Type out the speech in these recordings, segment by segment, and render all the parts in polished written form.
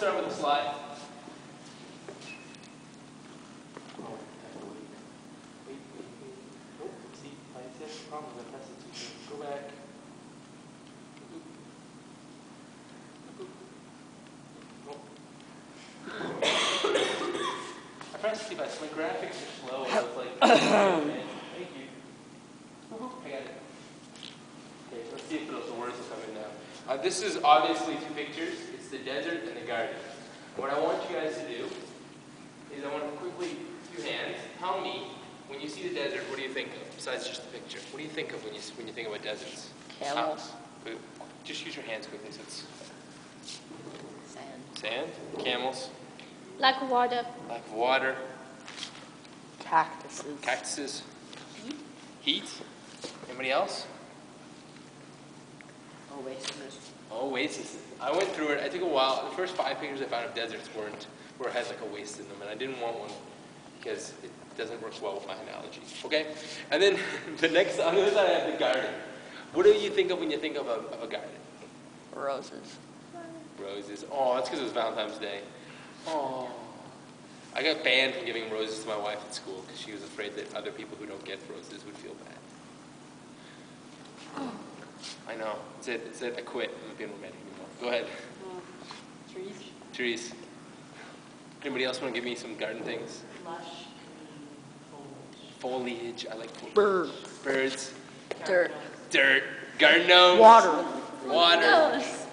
start with a slide. Wait. Nope. See, I said the problem is I pressed it too soon. Go back. I pressed it too fast. My graphics are slow. So it's like, thank you. I got it. Okay, let's see if the words will come in now. This is obviously two pictures. It's the desert and the garden. What I want you guys to do is I want to quickly, two hands, tell me, when you see the desert, what do you think of, besides just the picture? What do you think of when you think about deserts? Camels. Just use your hands quickly. So it's Sand. Sand? Camels? Lack of water. Lack of water. Cactuses. Cactuses. Heat? Anybody else? Oasis. I went through it. I took a while. The first 5 pictures I found of deserts had like a waste in them, and I didn't want one because it doesn't work well with my analogy. Okay? And then on the other side I have the garden. What do you think of when you think of a garden? Roses. Roses. Oh, that's because it was Valentine's Day. Oh. I got banned from giving roses to my wife at school because she was afraid that other people who don't get roses would feel bad. I know. It's it. I quit. I'm not being romantic anymore. Go ahead. Trees. Anybody else want to give me some garden things? Lush Foliage. I like Birds. Dirt. Garden gnomes. Water. Windmills.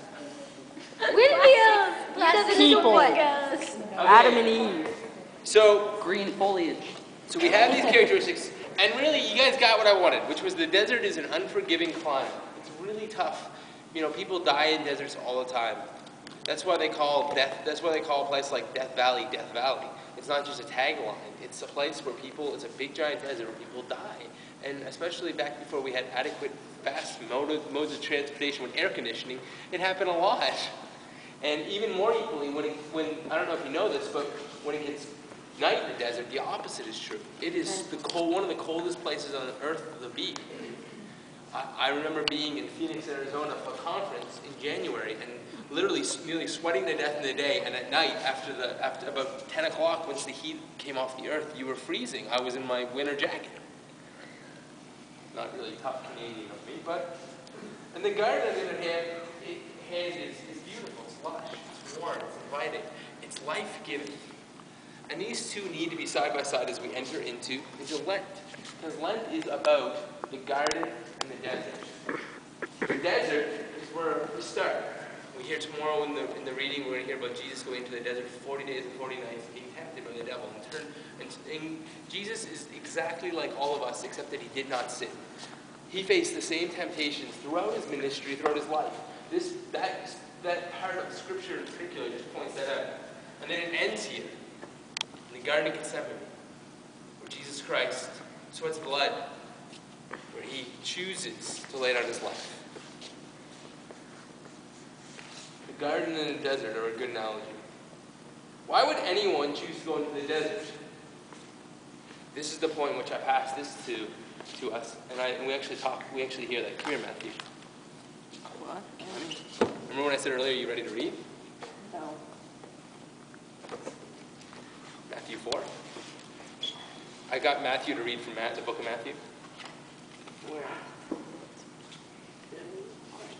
People. Goes. Adam and Eve. So Green foliage. we have these characteristics, and really, you guys got what I wanted, which was the desert is an unforgiving climate. It's really tough. You know, people die in deserts all the time. That's why they call a place like Death Valley, Death Valley. It's not just a tagline. It's a place where it's a big giant desert where people die. And especially back before we had adequate, fast modes of transportation with air conditioning, it happened a lot. And even more equally, when I don't know if you know this, but when it gets night in the desert, the opposite is true. It is one of the coldest places on earth to be. I remember being in Phoenix, Arizona for a conference in January, and literally nearly sweating to death in the day, and at night, after about 10 o'clock, once the heat came off the earth, you were freezing. I was in my winter jacket. Not really tough Canadian of me, but... And the garden, on the other hand, is beautiful. It's lush, it's warm, it's inviting, it's life-giving. And these two need to be side by side as we enter into Lent. Because Lent is about the garden and the desert. The desert is where we start. We hear tomorrow in the reading, we're going to hear about Jesus going into the desert for 40 days and 40 nights, being tempted by the devil. And Jesus is exactly like all of us, except that he did not sin. He faced the same temptations throughout his ministry, throughout his life. That part of Scripture in particular just points that out. And then it ends here, in the Garden of Gethsemane, where Jesus Christ sweats blood, where he chooses to lay down his life. The garden and the desert are a good analogy. Why would anyone choose to go into the desert? This is the point in which I pass this to us, and we actually hear that. Come here, Matthew. What? Remember when I said earlier, are you ready to read? No. Matthew 4. I got Matthew to read from the book of Matthew. Where? Right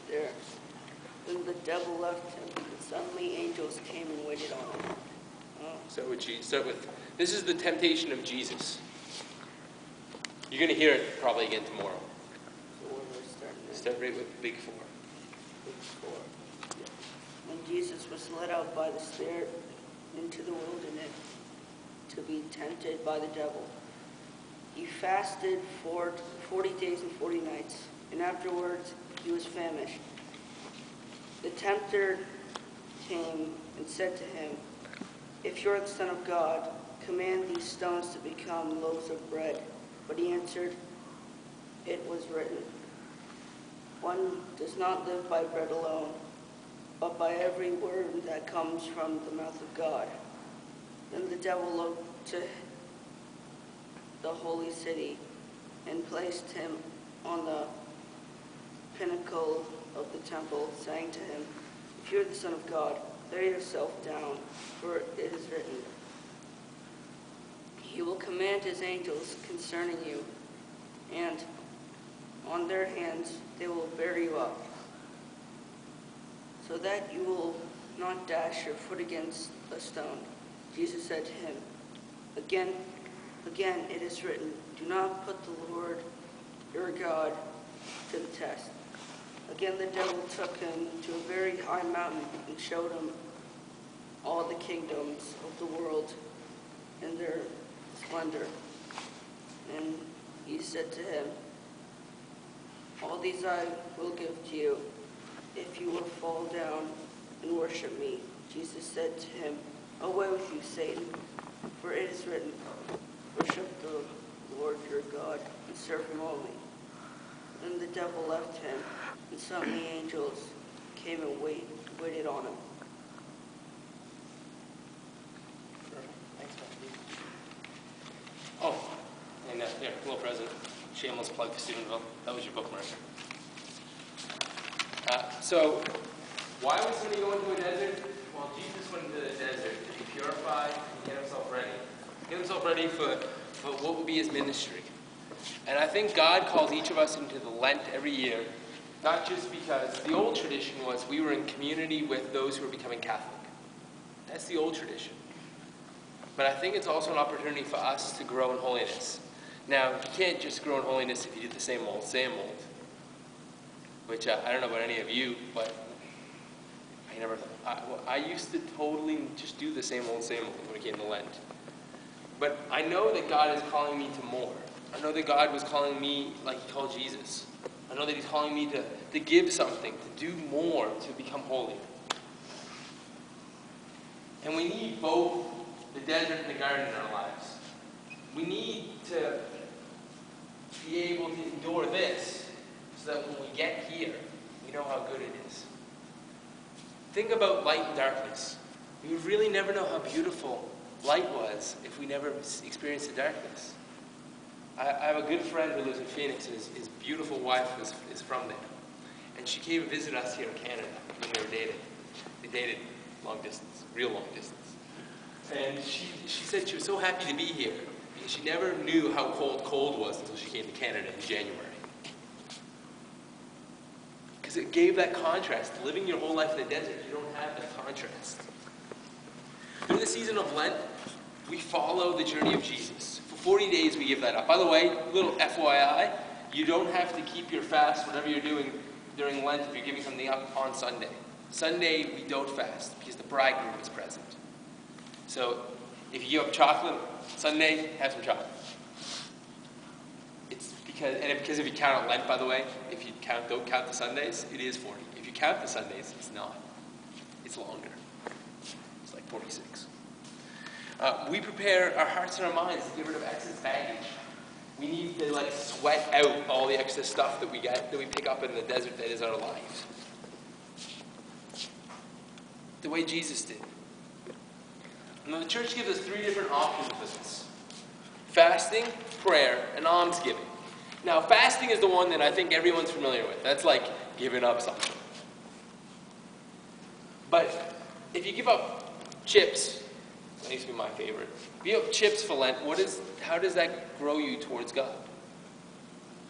there. Then the devil left him, and suddenly angels came and waited on him. Start with, this is the temptation of Jesus. You're going to hear it probably again tomorrow. So where do I start next? Start right with big 4. Big 4. Yeah. When Jesus was led out by the Spirit into the wilderness to be tempted by the devil, he fasted for 40 days and 40 nights, and afterwards he was famished. The tempter came and said to him, "If you're the Son of God, command these stones to become loaves of bread." But he answered, "It was written, one does not live by bread alone, but by every word that comes from the mouth of God." Then the devil looked to the holy city and placed him on the pinnacle of the temple, saying to him, "If you're the Son of God, lay yourself down, for it is written, He will command His angels concerning you, and on their hands they will bear you up, so that you will not dash your foot against a stone. Jesus said to him, Again, it is written, do not put the Lord your God to the test. Again, the devil took him to a very high mountain and showed him all the kingdoms of the world and their splendor. And he said to him, all these I will give to you if you will fall down and worship me. Jesus said to him, away with you, Satan, for it is written, worship the Lord your God and serve him only. Then the devil left him, and suddenly angels came and waited on him. Thanks, Matthew. Oh, and here, a little present. Shameless plug for Stephenville. That was your bookmark. So, why would somebody go into a desert? Well, Jesus went into the desert to be purified and get himself ready. Get himself ready for what will be his ministry. And I think God calls each of us into the Lent every year, not just because the old tradition was we were in community with those who were becoming Catholic. That's the old tradition. But I think it's also an opportunity for us to grow in holiness. Now, you can't just grow in holiness if you do the same old, which I don't know about any of you, but I used to totally just do the same old when it came to Lent. But I know that God is calling me to more. I know that God was calling me like he called Jesus. I know that he's calling me to give something, to do more, to become holy. And we need both the desert and the garden in our lives. We need to be able to endure this so that when we get here, we know how good it is. Think about light and darkness. We would really never know how beautiful light was if we never experienced the darkness. I have a good friend who lives in Phoenix, and his beautiful wife is from there. And she came and visited us here in Canada when they were dating. They dated long distance, real long distance. And she said she was so happy to be here because she never knew how cold was until she came to Canada in January. Because it gave that contrast. Living your whole life in the desert, you don't have that contrast. During the season of Lent, we follow the journey of Jesus. For 40 days, we give that up. By the way, little FYI, you don't have to keep your fast, whatever you're doing during Lent, if you're giving something up on Sunday. Sunday, we don't fast because the bridegroom is present. So, if you give up chocolate, Sunday, have some chocolate. It's because if you count on Lent, by the way, if you don't count the Sundays, it is 40. If you count the Sundays, it's not. It's longer. It's like 46. We prepare our hearts and our minds to get rid of excess baggage. We need to sweat out all the excess stuff that we pick up in the desert that is our life. The way Jesus did. Now the church gives us 3 different options of this: fasting, prayer, and almsgiving. Now fasting is the one that I think everyone's familiar with. That's like giving up something. But if you give up chips, that used to be my favorite. If you have chips for Lent, how does that grow you towards God?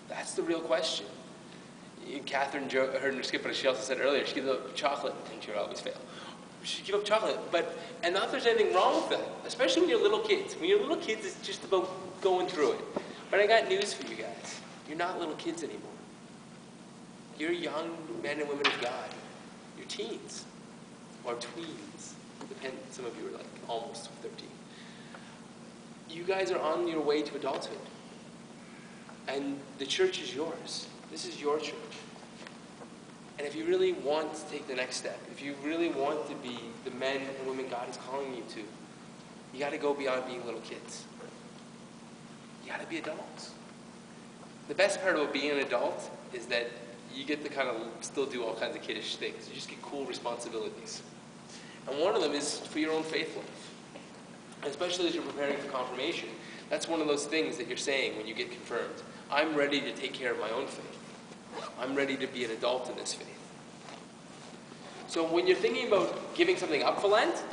That's the real question. Catherine heard her skip, but she also said earlier, she gives up chocolate, and she'll always fail. She give up chocolate, and not that there's anything wrong with that, especially when you're little kids. When you're little kids, it's just about going through it. But I got news for you guys. You're not little kids anymore. You're young men and women of God. You're teens, or tweens. Some of you are almost 13. You guys are on your way to adulthood. And the church is yours. This is your church. And if you really want to take the next step, if you really want to be the men and women God is calling you to, you got to go beyond being little kids. You got to be adults. The best part about being an adult is that you get to kind of still do all kinds of kiddish things. You just get cool responsibilities. And one of them is for your own faith life. And especially as you're preparing for confirmation, that's one of those things that you're saying when you get confirmed. I'm ready to take care of my own faith. I'm ready to be an adult in this faith. So when you're thinking about giving something up for Lent,